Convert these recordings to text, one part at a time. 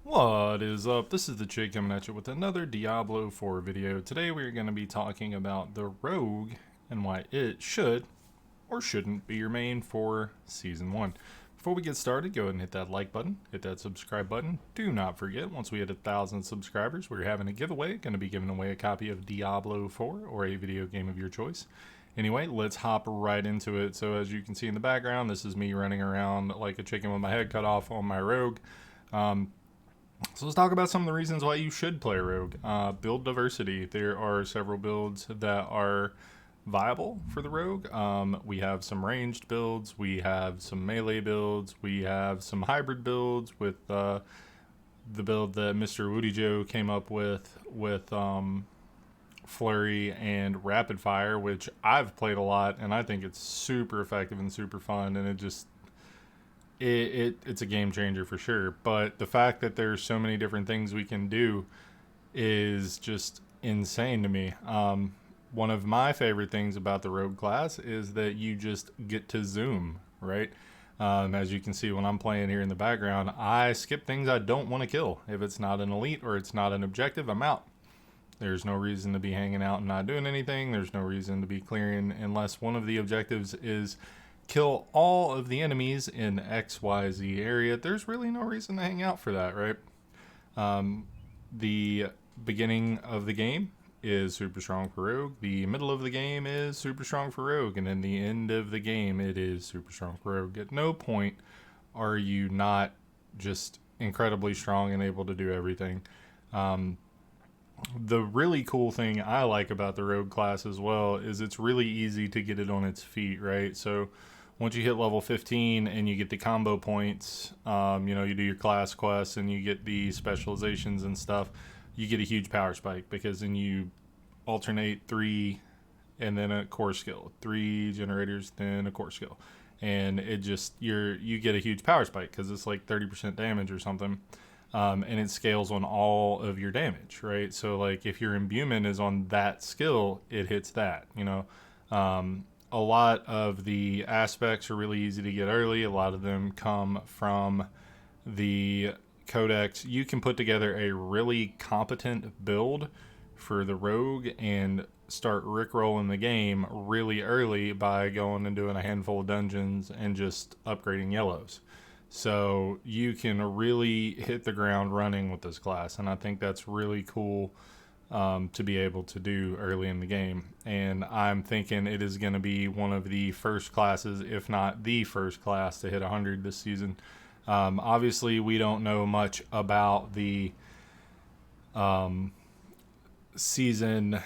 What is up? This is the Chick coming at you with another Diablo 4 video. Today we are going to be talking about the rogue and why it should or shouldn't be your main for Season 1. Before we get started, go ahead and hit that like button, hit that subscribe button. Do not forget, once we hit 1,000 subscribers, we're having a giveaway. Going to be giving away a copy of Diablo 4 or a video game of your choice. Anyway, let's hop right into it. So as you can see in the background, this is me running around like a chicken with my head cut off on my rogue. So let's talk about some of the reasons why you should play Rogue. Build diversity. There are several builds that are viable for the Rogue. We have some ranged builds. We have some melee builds. We have some hybrid builds with the build that Mr. Woody Joe came up with Flurry and Rapid Fire, which I've played a lot, and I think it's super effective and super fun, and it's a game changer for sure. But the fact that there's so many different things we can do is just insane to me. One of my favorite things about the rogue class is that you just get to zoom, right? As you can see when I'm playing here in the background, I skip things I don't want to kill. If it's not an elite or it's not an objective, I'm out. There's no reason to be hanging out and not doing anything. There's no reason to be clearing unless one of the objectives is kill all of the enemies in XYZ area. There's really no reason to hang out for that, right? The beginning of the game is super strong for Rogue. The middle of the game is super strong for Rogue. And then the end of the game, it is super strong for Rogue. At no point are you not just incredibly strong and able to do everything. The really cool thing I like about the Rogue class as well is it's really easy to get it on its feet, right? So once you hit level 15 and you get the combo points, you do your class quests and you get the specializations and stuff, you get a huge power spike because then you alternate 3 and then a core skill, 3 generators, then a core skill. And it just, you get a huge power spike because it's like 30% damage or something. And it scales on all of your damage, right? So like if your imbuement is on that skill, it hits that, a lot of the aspects are really easy to get early. A lot of them come from the codex. You can put together a really competent build for the rogue and start rickrolling the game really early by going and doing a handful of dungeons and just upgrading yellows. So you can really hit the ground running with this class, and I think that's really cool to be able to do early in the game. And I'm thinking it is going to be one of the first classes, if not the first class, to hit 100 this season. Obviously, we don't know much about the season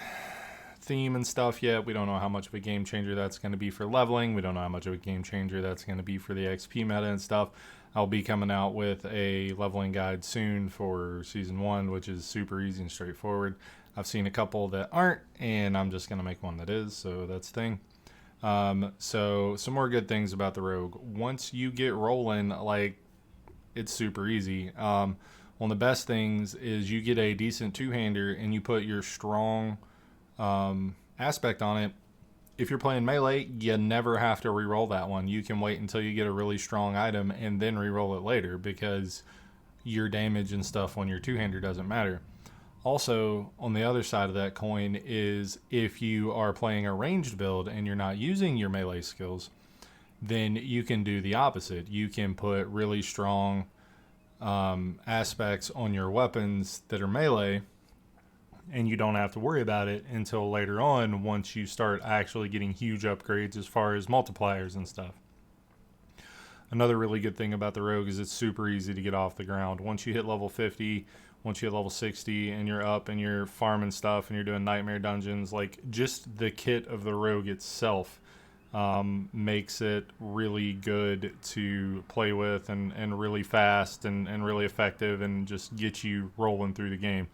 theme and stuff yet. We don't know how much of a game changer that's going to be for leveling. We don't know how much of a game changer that's going to be for the XP meta and stuff. I'll be coming out with a leveling guide soon for Season 1, which is super easy and straightforward. I've seen a couple that aren't, and I'm just going to make one that is, so that's the thing. So some more good things about the Rogue. Once you get rolling, like, it's super easy. One of the best things is you get a decent two-hander and you put your strong aspect on it. If you're playing melee, you never have to reroll that one. You can wait until you get a really strong item and then reroll it later because your damage and stuff on your two-hander doesn't matter. Also, on the other side of that coin is if you are playing a ranged build and you're not using your melee skills, then you can do the opposite. You can put really strong aspects on your weapons that are melee, and you don't have to worry about it until later on once you start actually getting huge upgrades as far as multipliers and stuff. Another really good thing about the Rogue is it's super easy to get off the ground. Once you hit level 50, once you hit level 60 and you're up and you're farming stuff and you're doing nightmare dungeons, like just the kit of the Rogue itself makes it really good to play with and really fast and really effective and just get you rolling through the game.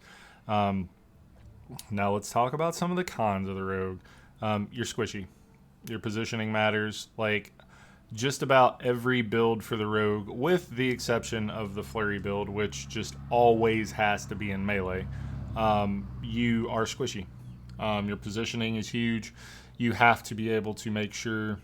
Now let's talk about some of the cons of the Rogue. You're squishy. Your positioning matters. Like just about every build for the Rogue, with the exception of the Flurry build, which just always has to be in melee, you are squishy. Your positioning is huge. You have to be able to make sure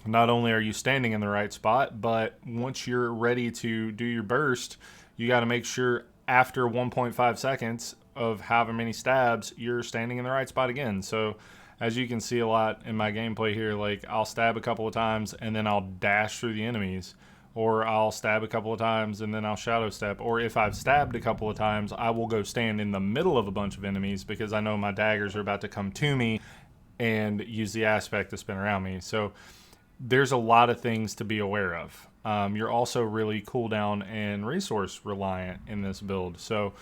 not only are you standing in the right spot, but once you're ready to do your burst, you got to make sure after 1.5 seconds of however many stabs, you're standing in the right spot again. So as you can see a lot in my gameplay here, like I'll stab a couple of times and then I'll dash through the enemies, or I'll stab a couple of times and then I'll shadow step, or if I've stabbed a couple of times, I will go stand in the middle of a bunch of enemies because I know my daggers are about to come to me and use the aspect to spin around me. So there's a lot of things to be aware of. You're also really cooldown and resource reliant in this build. So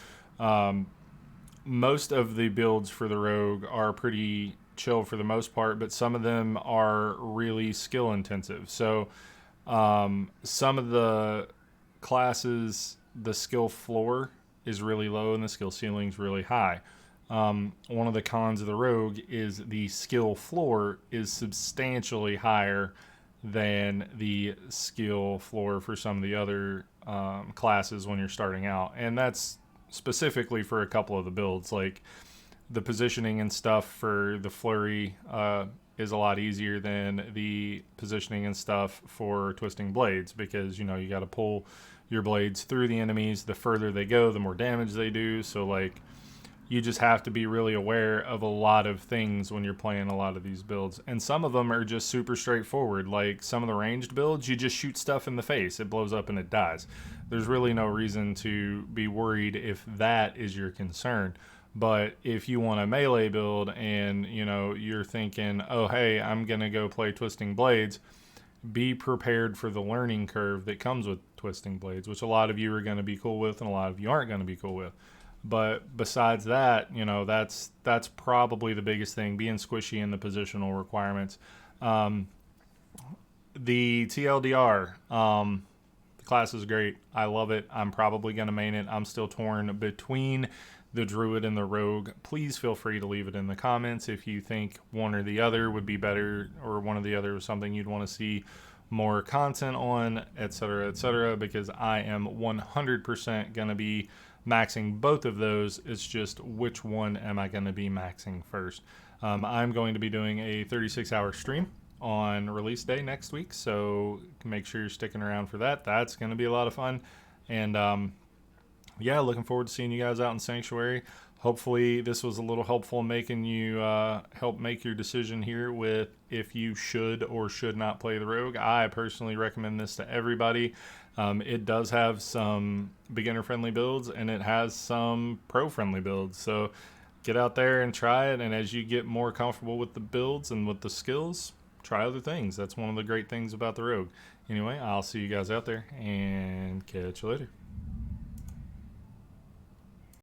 most of the builds for the rogue are pretty chill for the most part, but some of them are really skill intensive. So some of the classes, the skill floor is really low and the skill ceiling is really high. One of the cons of the rogue is the skill floor is substantially higher than the skill floor for some of the other classes when you're starting out. And that's specifically for a couple of the builds. Like the positioning and stuff for the flurry is a lot easier than the positioning and stuff for twisting blades, because you know you got to pull your blades through the enemies. The further they go, the more damage they do. So like you just have to be really aware of a lot of things when you're playing a lot of these builds. And some of them are just super straightforward. Like some of the ranged builds, you just shoot stuff in the face, it blows up and it dies. There's really no reason to be worried if that is your concern. But if you want a melee build and you know you're thinking, oh hey, I'm gonna go play twisting blades, be prepared for the learning curve that comes with twisting blades, which a lot of you are going to be cool with and a lot of you aren't going to be cool with. But besides that, you know, that's probably the biggest thing, being squishy in the positional requirements. The TLDR, the class is great. I love it. I'm probably going to main it. I'm still torn between the druid and the rogue. Please feel free to leave it in the comments if you think one or the other would be better, or one or the other was something you'd want to see more content on, etc., because I am 100% going to be maxing both of those. It's just which one am I going to be maxing first. I'm going to be doing a 36-hour stream on release day next week, so make sure you're sticking around for that. That's going to be a lot of fun. And yeah, looking forward to seeing you guys out in Sanctuary. Hopefully this was a little helpful in making you help make your decision here with if you should or should not play the rogue. I personally recommend this to everybody. It does have some beginner-friendly builds and it has some pro-friendly builds. So get out there and try it. And as you get more comfortable with the builds and with the skills, try other things. That's one of the great things about the rogue. Anyway, I'll see you guys out there and catch you later.